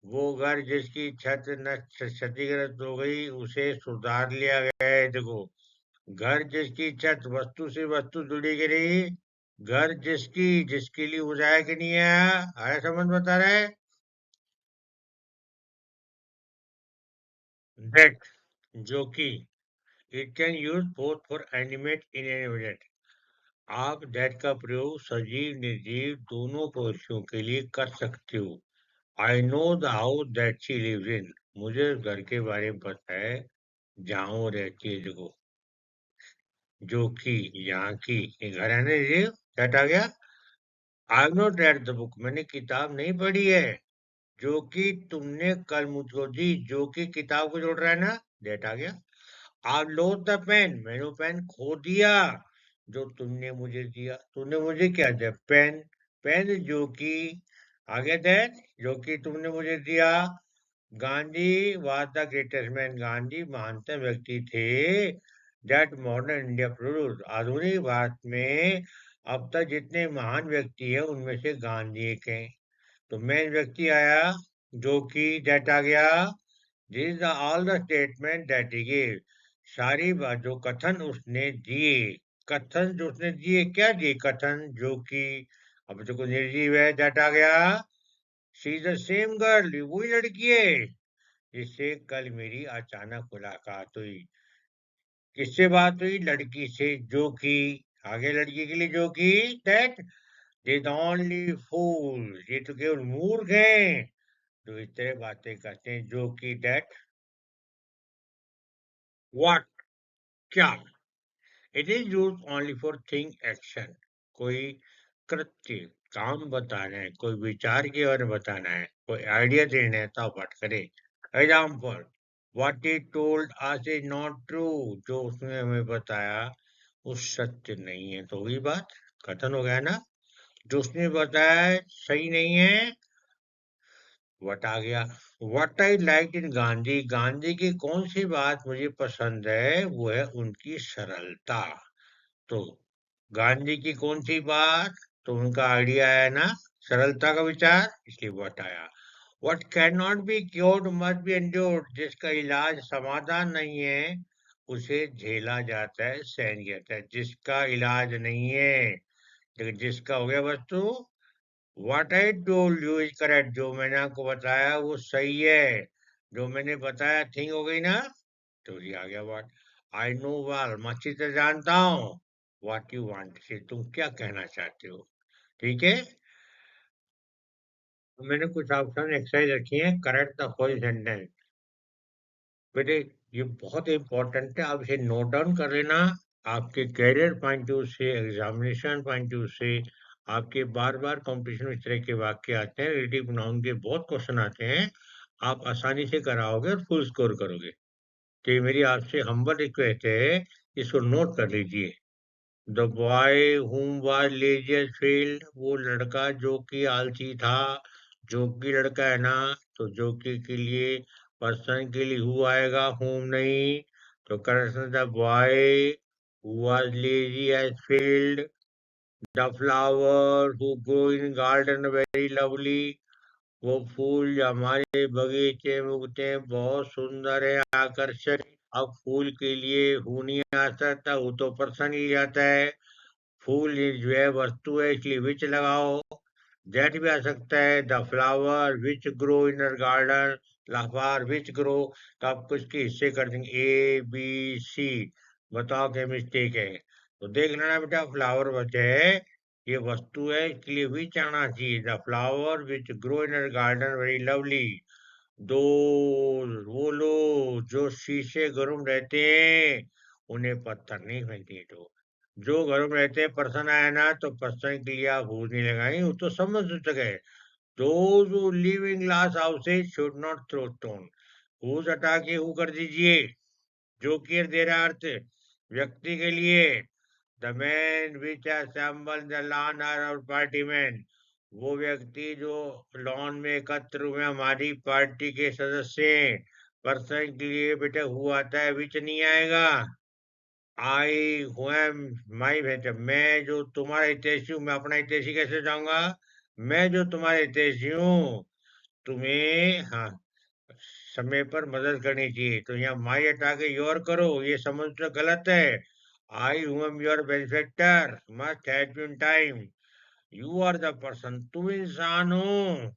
वो घर जिसकी छत नष्ट क्षतिग्रस्त हो गई उसे सुधार लिया गया है। देखो घर जिसकी छत, वस्तु से वस्तु जुड़ी की नहीं, घर जिसकी, जिसके लिए हो जाए कि नहीं आया, आया संबंध बता रहा है। दैट, जो कि, it can use both for animate inanimate, आप दैट का प्रयोग सजीव निर्जीव दोनों पक्षों के लिए कर सकते हो। I know the house that she lives in, मुझे उस घर के बारे में पता है जहाँ वो रहती है। देखो जो कि, यहाँ की, ये घर है ना, ये दैट आ गया। I have not read the book, मैंने किताब नहीं पढ़ी है जो कि तुमने कल मुझको दी, जो कि किताब को जोड़ रहा है ना, दैट आ गया। आई लॉस्ट द पेन, मैंने वो पेन खो दिया जो तुमने मुझे दिया। तुमने मुझे क्या दिया? पेन। पेन जो कि, आगे दैट, जो कि तुमने मुझे दिया। Gandhi was the greatest man, Gandhi महानतम व्यक्ति थे that modern India produced, आधुनिक भारत में अब तक जितने महान व्यक्ति हैं उनमें से गांधी एक हैं। तो मेन व्यक्ति आया जो कि, that आ गया। This is all the statement that he gave, सारी बात जो कथन उसने दिए। कथन जो उसने दिए, क्या दिए कथन, जो कि, अब देखो निर्जीव है, that आ गया। She is the same girl, वही लड़की है जिससे कल मेरी अचानक मुलाकात हुई। किससे बात हुई? लड़की से जो कि, आगे लड़की के लिए जो कि, दैट दे ओनली फूल, ये तो केवल मूर्ख हैं जो इस तरह बातें करते हैं, जो कि दैट, व्हाट, क्या। It is use only for thing action, कोई कृत्य, काम बताना है, कोई विचार के बारे में बताना है, कोई आइडिया देना है तो व्हाट करे। Example, what he told us is not true, जो उसने हमें बताया वो सत्य नहीं है। तो वही बात कथन हो गया ना, जो उसने बताया है सही नहीं है, व्हाट आ गया। What I like in Gandhi, Gandhi की कौन सी बात मुझे पसंद है, वो है उनकी सरलता। तो गांधी की कौन सी बात, तो उनका आइडिया है ना, सरलता का विचार, इसलिए व्हाट आया। What can not be cured must be endured, जिसका इलाज समाधान नहीं है उसे झेला जाता है, सहन किया जाता है। जिसका इलाज नहीं है, लेकिन जिसका हो गया वस्तु, what I told you is correct, जो मैंने आपको बताया वो सही है, जो मैंने बताया थिंग हो गई ना, तो ये आ गया व्हाट। आई नो वेल, मैं अच्छी तरह जानता हूँ, व्हाट यू वांट से, तुम क्या कहना चाहते हो। ठीक है, तो मैंने कुछ ऑप्शन एक्सरसाइज रखी है, करेक्ट द फुल सेंटेंस। बेटे, ये बहुत इंपॉर्टेंट है, आप इसे नोट डाउन कर लेना। आपके कैरियर पॉइंट व्यू से, एग्जामिनेशन पॉइंट व्यू से, आपके बार बार कंपटीशन में इस तरह के वाक्य आते हैं, रिलेटिव नाउन के बहुत क्वेश्चन आते हैं, आप आसानी से कराओगे और फुल स्कोर करोगे। तो ये मेरी आपसे हम्बल रिक्वेस्ट है, इसको नोट कर लीजिए। The boy whom was lazy as failed, वो लड़का जो कि आलसी था, जो कि लड़का है ना, तो जो कि के लिए पर्सन के लिए हु आएगा, whom नहीं। तो correction, the boy who was lazy as failed, the flower who grow in garden very lovely, वो फूल जो हमारे बगीचे में उगते हैं बहुत सुंदर है, आकर्षक। अब फूल के लिए हु नहीं आ सकता, वो तो पर्सन ही जाता है। फूल जो है वस्तु है, इसलिए विच लगाओ। दैट भी आ सकता है, the flower which grow in garden, flower which grow. तो आप कुछ के हिस्से कर देंगे, ए बी सी, बताओ क्या मिस्टेक है। तो देख लेना बेटा, फ्लावर बचे है, ये वस्तु है, इसलिए विच आना चाहिए, the flower which grow in garden very lovely. दो, वो लोग जो शीशे गर्म रहते हैं उन्हें पत्थर नहीं फेंकते। तो जो गर्म रहते हैं, पर्सन आया ना, तो पर्सन के लिए आप हूज नहीं लगाई, वो तो समझ सूचक है। Those who live in glass houses should not throw stone, whose हटा के हु कर दीजिए, जो केयर दे रहा अर्थ व्यक्ति के लिए। The man which assemble the lawn are our party man, वो व्यक्ति जो लॉन में एकत्र हुए हमारी पार्टी के सदस्य हैं। पर्सन के लिए बेटा हुआ आता है, विच नहीं आएगा। आई हुएम, माई बेटा, मैं जो तुम्हारा हितैषी हूँ, मैं अपना हितैषी कैसे जाऊंगा, मैं जो तुम्हारा हितैषी हूँ, तुम्हें हाँ समय पर मदद करनी चाहिए। तो यहाँ माई हटा के योर करो, ये समझ तो गलत है। I whom your benefactor must help you in time, you are the person, तुम इंसान हो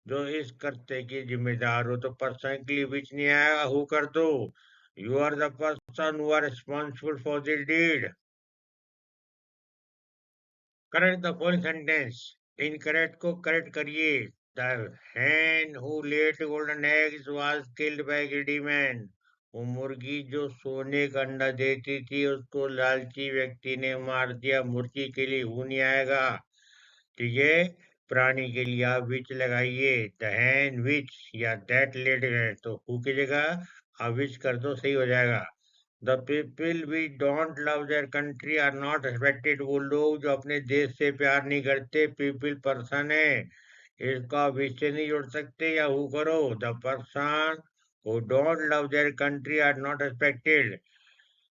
जो इस कर्त्य के जिम्मेदार हो। तो पर्सन के लिए बीच नहीं आएगा, हु कर दो, you are the person who are responsible for this deed. Correct the following sentence, incorrect को करेक्ट करिए। The hen who laid golden eggs was killed by greedy man, वो मुर्गी जो सोने का अंडा देती थी उसको लालची व्यक्ति ने मार दिया। मुर्गी के लिए हु नहीं आएगा, ठीक है। प्राणी के लिए आप विच लगाइए, द hen विच या दैट लेड है, तो हु की जगह आप विच कर दो, सही हो जाएगा। The people we don't love their country are not respected, वो लोग जो अपने देश से प्यार नहीं करते, पीपल पर्सन है, इसका विच से नहीं जोड़ सकते, या हु करो, the person who don't love their country are not respected,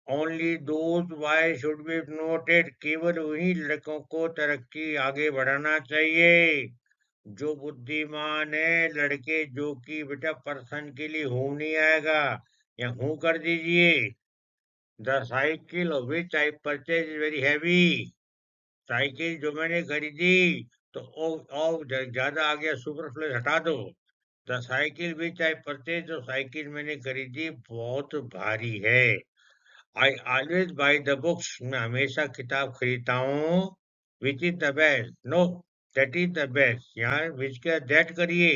only those why should be noted, केवल उन्हीं लड़कों को तरक्की आगे बढ़ाना चाहिए जो बुद्धिमान है, लड़के जो कि बेटा पर्सन के लिए हूं नहीं आएगा, या हूं कर दीजिए। The cycle which I purchase is very heavy, cycle जो मैंने खरीदी, तो ओ ज्यादा आ गया, सुपरफ्लुअस हटा दो। The cycle which I purchase, जो साइकिल मैंने खरीदी बहुत भारी है। I always buy the books, मैं हमेशा किताब खरीदता हूँ। Which is the best, no that is the best, यहाँ विच का दैट करिए।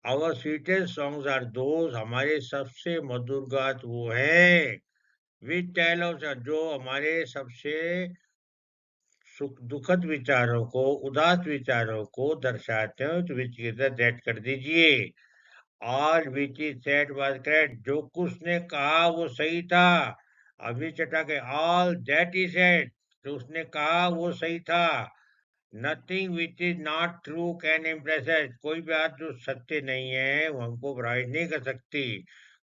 Our sweetest songs are those, हमारे सबसे मधुर गात वो हैं विच टेल ऑफ, जो हमारे सबसे सुख दुखद विचारों को, उदास विचारों को दर्शाते हो, तो विच इज दैट कर दीजिए। All which is said was correct, जो कुछ ने कहा वो सही था। अभी चटा के ऑल दैट इज सेड, जो उसने कहा वो सही था। Nothing which is not true can impress us, कोई बात जो सत्य नहीं है वो हमको प्रभावित नहीं कर सकती।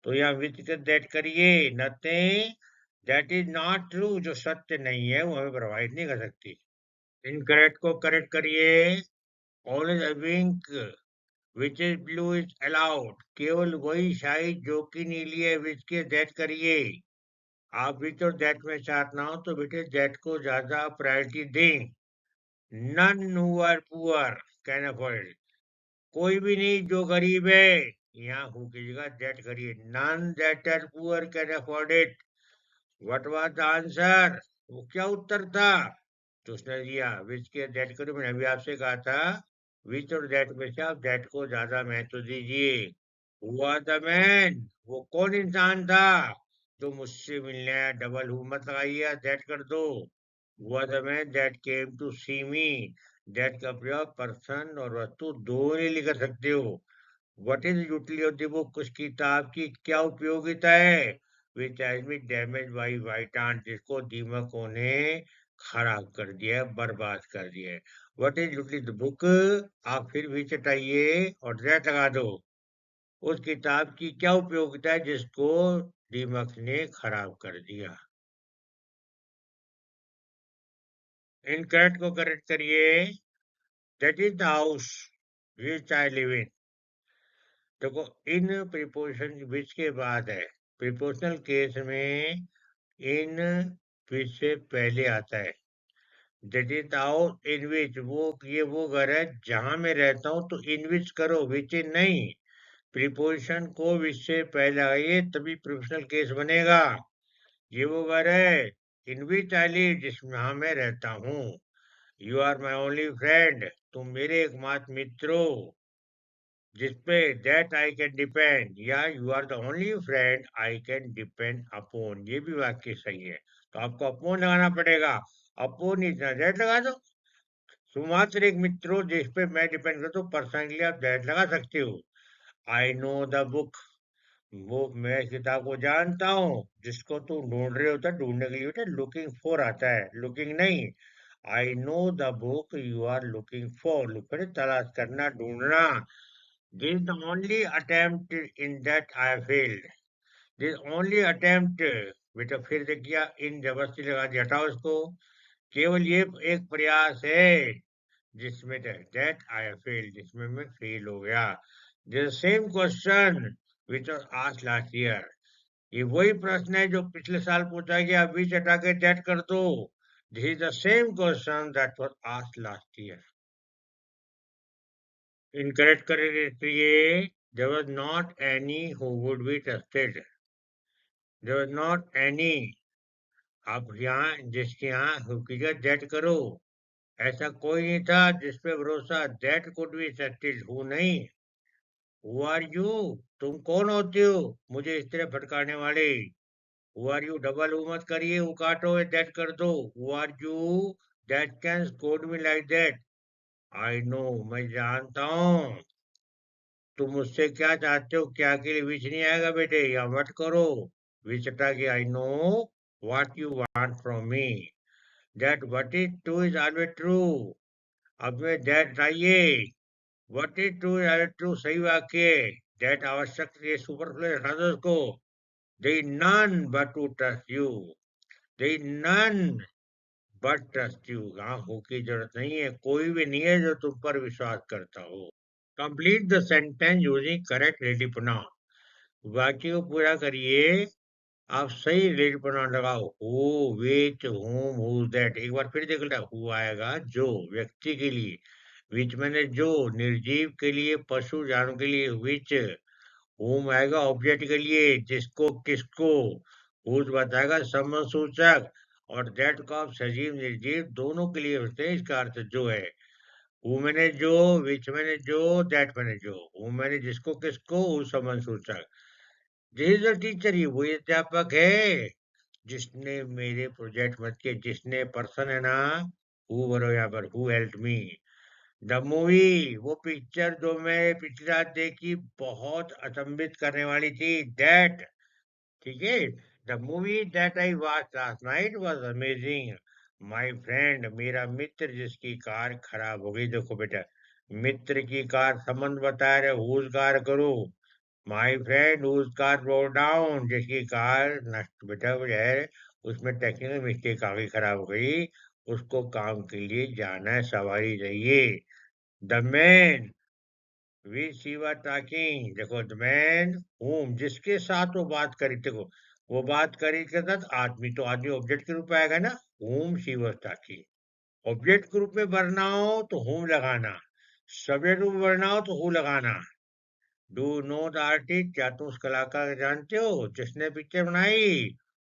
तो यहाँ विच दैट करिए, nothing that is not true, जो सत्य नहीं है वो हमें प्रभावित नहीं कर सकती। इनकरेक्ट को करेक्ट करिए। ऑलवेज अविंक which is blue is allowed, केवल वही शाही जो कि नीली है, विच के दैट करिए। आप विच और दैट में चाहना हो तो बेटे दैट को ज्यादा प्रायोरिटी दें। None who are poor can afford, कोई भी नहीं जो गरीब है, यहाँ हु की जगह दैट करिए। None that are poor can afford it. What was the answer, वो क्या उत्तर था? तो उसने दिया विच के दैट करो, मैंने अभी आपसे कहा था विच और दैट में से आप दैट को ज्यादा महत्व दीजिए। हुआ द मैन, वो कौन इंसान था जो मुझसे मिलने आया, डबल हु मत लगाइए, दैट कर दो। हुआ the man that came to see me, that का प्रयोग पर्सन और वस्तु दोनों ही लिख सकते हो। What is utility of the book, उस किताब की क्या उपयोगिता है? Which has been damage by white ant, जिसको दीमकों ने खराब कर दिया है, बर्बाद कर दिया है। What is utility the book, आप फिर भी चटाइए और दैट लगा दो। उस किताब की क्या उपयोगिता है जिसको दीमक ने खराब कर दिया। इनकरेक्ट को करेक्ट करिए। That is the house which I live in. देखो, इन प्रीपोजिशन विच के बाद है, प्रीपोजिशनल केस में इन विच से पहले आता है। That is the house in which, वो घर है जहां मैं रहता हूं, तो इन विच करो, विच इन नहीं। प्रीपोजिशन को विच से पहले आइए तभी प्रीपोजिशनल केस बनेगा। ये वो घर है इन विच आई लिव, जिसमें हाँ मैं रहता हूँ। You are my only friend, तुम मेरे एकमात्र मित्र हो, जिसपे दैट आई कैन डिपेंड, या you are the only friend I can depend upon, ये भी वाक्य सही है। तो आपको अपॉन लगाना पड़ेगा। अपॉन इतना दैट लगा दो। सुमात्र एक मित्र हो जिस पे मैं डिपेंड करता हूँ, पर्सन के लिए आप दैट लगा सकते हो। आई नो द बुक, वो मैं इस किताब को जानता हूँ जिसको तुम ढूंढ रहे होता, ढूंढने के लिए बेटा लुकिंग फॉर आता है, लुकिंग नहीं। I know the book you are looking for, look तलाश करना, ढूंढना। This the only attempt in that I failed, this only attempt, बेटा फिर से किया, इन जबरदस्ती लगा दिया, हटाओ इसको। केवल ये एक प्रयास है जिसमें दैट आई फेल, जिसमें मैं फेल हो गया। The same question which was asked last year, ये वही प्रश्न है जो पिछले साल पूछा गया, बीच हटा के दैट कर दो। This is the same question that was asked last year. Incorrect करिए। There was not any who would be trusted, there was not any, आप यहाँ जिसके यहाँ हु की जगह दैट करो, ऐसा कोई नहीं था जिस पे भरोसा, that could be trusted, who नहीं। हु आर यू, तुम कौन होते हो मुझे इस तरह भटकाने वाले। Who are you, double who मत करिए, हु काटो, दैट कर दो। Who are you that can code me like that. I know, मैं जानता हूँ तुम मुझसे क्या चाहते हो, क्या के लिए विच नहीं आएगा बेटे, या मत करो। विच हटा के I know what you want from me, that what is true is always true. अब में दैट आइए, what is true is always true, सही वाक्य। दैट आवश्यक, ये सुपरफ्लुअस हटा दो उसको। There is none but to trust you. There is none but trust you. हाँ, हो की जरूरत नहीं है, कोई भी नहीं है जो तुम पर विश्वास करता हो। Complete the sentence using correct relative pronoun. वाक्य को पूरा करिए, आप सही relative pronoun लगाओ। Who, which, whom, whose, that। एक बार फिर देख लेना, who आएगा जो, व्यक्ति के लिए। which मैंने जो, निर्जीव के लिए, पशु जानवर के लिए। which, whom आएगा ऑब्जेक्ट के लिए, जिसको, किसको। whose बताएगा संबंध सूचक। और दैट को आप सजीव निर्जीव दोनों के लिए होते हैं, इसका अर्थ जो है। हु मैंने जो, विच मैंने जो, दैट मैंने जो, हु मैंने जिसको किसको, हु समन सूचक। दिस इज द टीचर, ये वही अध्यापक है जिसने मेरे प्रोजेक्ट मत किए, जिसने पर्सन है ना, हु भरो यहाँ पर, who help me. The movie, वो पिक्चर जो मैं पिछली रात देखी, बहुत अचंभित करने वाली थी, दैट, ठीक है। The movie that I watch last night was amazing. My friend, मेरा मित्र जिसकी कार खराब हो गई, देखो बेटा, मित्र की कार, संबंध बता रहे, हुज कार करो। My friend whose car broke down, जिसकी कार नष्ट, बेटा वो है, उसमें टेक्निकल मिस्टेक आ गई, खराब हो गई, उसको काम के लिए जाना है, सवारी चाहिए। The man which she was talking, देखो द मैन whom, जिसके साथ वो बात करी, देखो वो बात करी के साथ आदमी, तो आदमी ऑब्जेक्ट के रूप में आएगा ना, whom she was talking। Object के रूप में भरना हो तो whom लगाना, सब्जेक्ट रूप में भरना हो तो who लगाना। डू नो द आर्टिस्ट, क्या तुम उस कलाकार को जानते हो जिसने पिक्चर बनाई,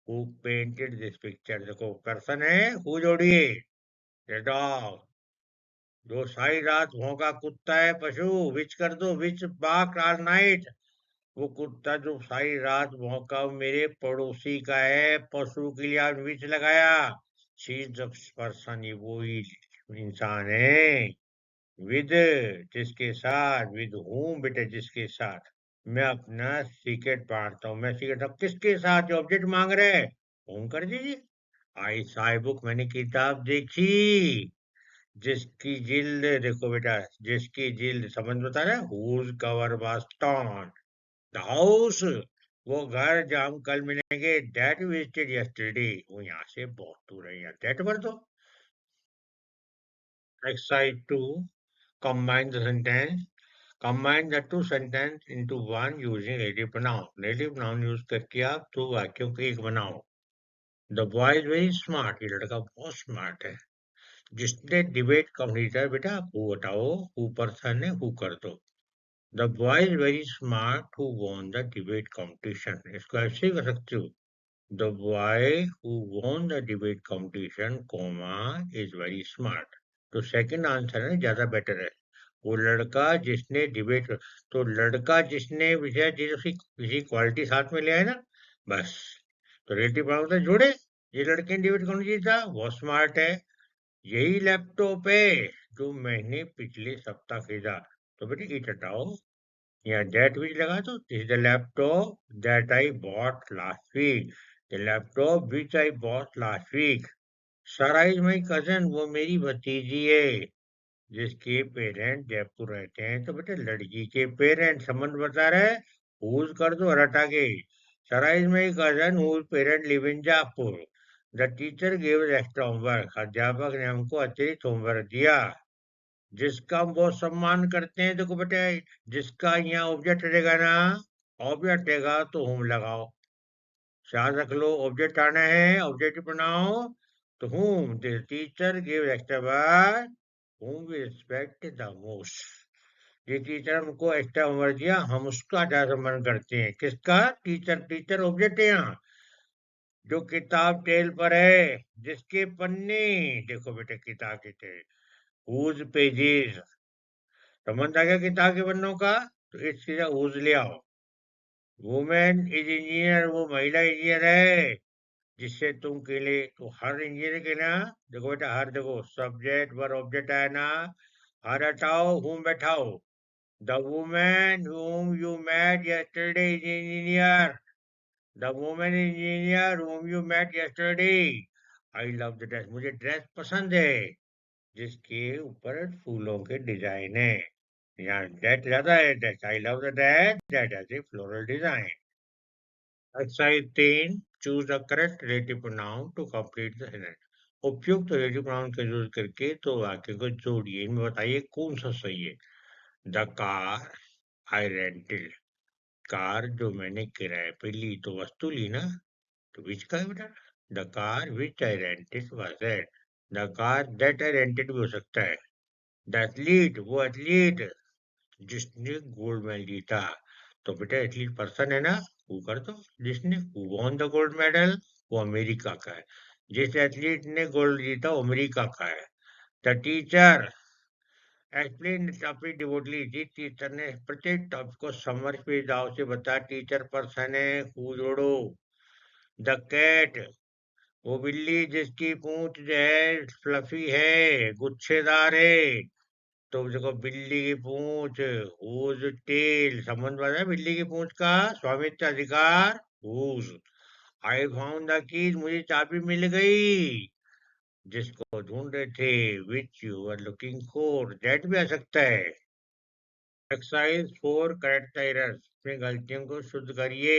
हु पेंटेड दिस पिक्चर, देखो पर्सन है, हु जोड़िए, डॉग, जो सारी रात भौंका कुत्ता है, पशु, विच कर दो, विच बार्क ऑल नाइट, वो कुत्ता जो सारी रात भौंका वो मेरे पड़ोसी का है, पशु के लिए आपने विच लगाया। शी इज द पर्सन, ये वो ही इंसान है, विद, जिसके साथ, विद होम, बेटा जिसके साथ मैं अपना सीक्रेट बांटता हूँ, मैं सीक्रेट अब किसके साथ, जो ऑब्जेक्ट मांग रहे हैं, होम कर दीजिए। आई साई बुक, मैंने किताब देखी, जिसकी जिल्द, देखो बेटा, जिसकी जिल्द, समझ बता रहा है, whose cover was torn, the house, वो घर जहाँ हम कल मिलेंगे, दैट विजिटेड यस्टरडे, वो यहाँ से बहुत दूर है, यहाँ दैट भर दो। Exercise 2, combine the sentence, combine the two sentence into one using relative pronoun, relative pronoun use करके आप दो वाक्यों को एक बनाओ। The boy is very smart, ये लड़का बहुत स्मार्ट है, जिसने डिबेट कॉम्पिटिटर, बेटा हु हटाओ, हु पर्सन है, हु कर दो। The boy is very smart who won the debate competition, इसको ऐसे ही कर सकते हो, the boy who won the debate competition comma is very smart. तो सेकंड आंसर है ज्यादा बेटर है, वो लड़का जिसने डिबेट, तो लड़का जिसने विषय जिसकी किसी क्वालिटी साथ में ले आए ना, बस, तो रिलेटिव प्रोनाउन से जोड़े, ये लड़के ने डिबेट कौन जीता, वो स्मार्ट है, यही लैपटॉप है जो मैंने पिछले सप्ताह खरीदा, तो बेटे इट हटाओ, या दैट विच लगा दो, this the laptop that I bought last week, the laptop which I bought last week. Sara is my cousin, वो मेरी भतीजी है, जिसके पेरेंट जयपुर रहते हैं, तो बेटे लड़की के पेरेंट, संबंध बता रहे, हुज कर दो और हटा के, Sara is my cousin whose parent live in Jaipur. The teacher give extra homework, अध्यापक ने हमको अतिरिक्त होमवर्क दिया, जिसका हम बहुत सम्मान करते हैं, देखो बेटे, जिसका यहाँ ऑब्जेक्ट रहेगा ना, ऑब्जेक्ट रहेगा तो होम लगाओ, याद रख लो, ऑब्जेक्ट आना है, ऑब्जेक्ट बनाओ, तो whom the teacher gives extra work, whom we respect the most, ये टीचर हमको एक्स्ट्रा होमवर्क दिया, हम उसका ज्यादा सम्मान करते हैं, किसका, टीचर, टीचर ऑब्जेक्ट है यहाँ, जो किताब टेल पर है, जिसके पन्ने, देखो बेटे किताब के थे, whose पेजेस, समझ आ गया किताब के पन्नों का, तो इसकी whose ले आओ। वुमेन इज इंजीनियर, वो महिला इंजीनियर है, जिससे तुम के लिए, तो हर इंजीनियर के ना, देखो बेटा, हर, देखो सब्जेक्ट वर ऑब्जेक्ट है ना, हर हटाओ, हुम बैठाओ, the women whom you met yesterday is engineer, the women engineer whom you met yesterday, I love the dress, मुझे ड्रेस पसंद है जिसके ऊपर फूलों के डिजाइन है, यहाँ दैट ज्यादा है, that I love the that that has a floral design. Exercise 3, choose the correct relative pronoun to complete the sentence, उपयुक्त रिलेटिव प्रोनाउन का यूज करके तो वाक्य को जोड़िए, इनमें बताइए कौन सा सही है। The car I rented, car जो मैंने किराए पे ली, तो वस्तु ली ना, तो विच का है बेटा, the car which I rented was that, the car that I rented भी हो सकता है। द एथलीट, वो एथलीट जिसने गोल्ड मेडल जीता, तो बेटा एथलीट पर्सन है ना, वो कर दो, जिसने वॉन द गोल्ड मेडल, वो अमेरिका का है, जिस एथलीट ने गोल्ड जीता वो अमेरिका का है। The teacher, explain the topic devotedly जी। टीचर ने प्रत्येक टॉपिक को समर पेजाओ से बताया। टीचर पर्सन है हु जोड़ो। द कैट, वो बिल्ली जिसकी पूंछ जो है फ्लफी है, गुच्छेदार है। तो देखो बिल्ली की पूंछ, हुज टेल, संबंध बता है बिल्ली की पूंछ का। स्वामित्व अधिकार, whose. I found the keys, मुझे चाबी मिल गई जिसको ढूंढ रहे थे। Which you are looking for, that भी आ सकता है। एक्सरसाइज फोर, करेक्ट एरर्स, अपनी गलतियों को शुद्ध करिए।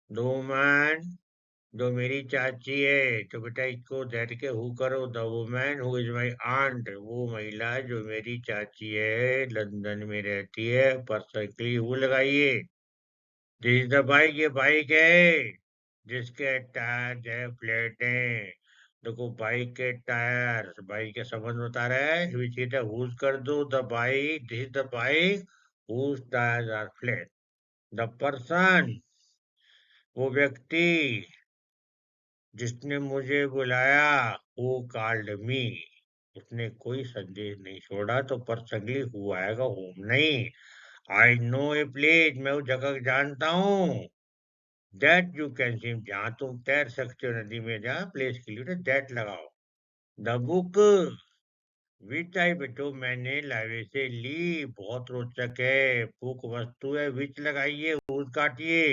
दो मैन, जो मेरी चाची है, तो बेटा इसको दैट के हु करो। The woman who is my aunt, वो महिला जो मेरी चाची है, लंदन में रहती है। परफेक्टली हु लगाइए। दिस द बाइक, ये बाइक है जिसके टायर जो है फ्लैट हैं। देखो बाइक के टायर, बाइक के संबंध बता रहा है। विच इज द हुज कर दो। The bike, this is the bike whose tyres are flat. The person, वो व्यक्ति जिसने मुझे बुलाया, वो कॉल्ड मी, उसने कोई संदेश नहीं छोड़ा। तो परसंगली हु आएगा, होम नहीं। आई नो ए प्लेस, मैं उस जगह को जानता हूँ। दैट यू कैन स्विम, जहाँ तुम तैर सकते हो नदी में, जहाँ प्लेस के लिए दैट लगाओ। द बुक विच आई, बेटो मैंने लाइब्रेरी से ली, बहुत रोचक है। बुक वस्तु है, विच लगाइए, हुज काटिए।